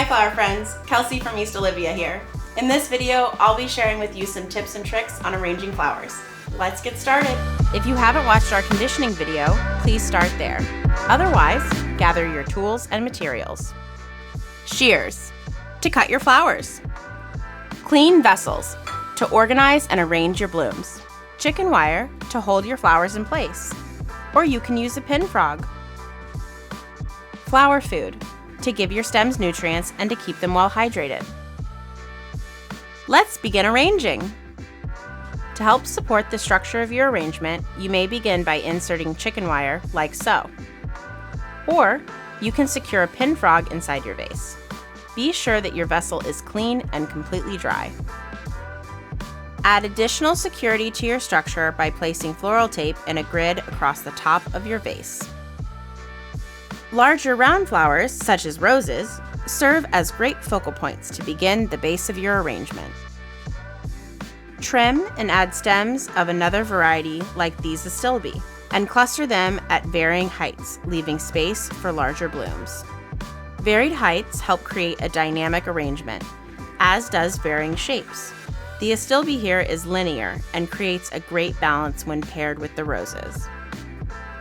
Hi flower friends, Kelsea from East Olivia here. In this video, I'll be sharing with you some tips and tricks on arranging flowers. Let's get started. If you haven't watched our conditioning video, please start there. Otherwise, gather your tools and materials. Shears, to cut your flowers. Clean vessels, to organize and arrange your blooms. Chicken wire, to hold your flowers in place. Or you can use a pin frog. Flower food, to give your stems nutrients and to keep them well hydrated. Let's begin arranging. To help support the structure of your arrangement, you may begin by inserting chicken wire like so. Or you can secure a pin frog inside your vase. Be sure that your vessel is clean and completely dry. Add additional security to your structure by placing floral tape in a grid across the top of your vase. Larger round flowers, such as roses, serve as great focal points to begin the base of your arrangement. Trim and add stems of another variety like these astilbe, and cluster them at varying heights, leaving space for larger blooms. Varied heights help create a dynamic arrangement, as does varying shapes. The astilbe here is linear and creates a great balance when paired with the roses.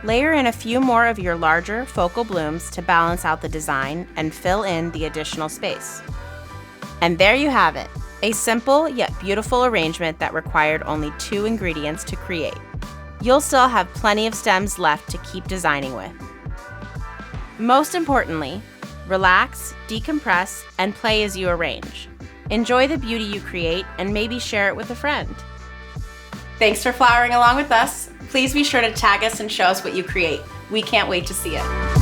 Layer in a few more of your larger focal blooms to balance out the design and fill in the additional space. And there you have it, a simple yet beautiful arrangement that required only 2 ingredients to create. You'll still have plenty of stems left to keep designing with. Most importantly, relax, decompress, and play as you arrange. Enjoy the beauty you create and maybe share it with a friend. Thanks for flowering along with us. Please be sure to tag us and show us what you create. We can't wait to see it.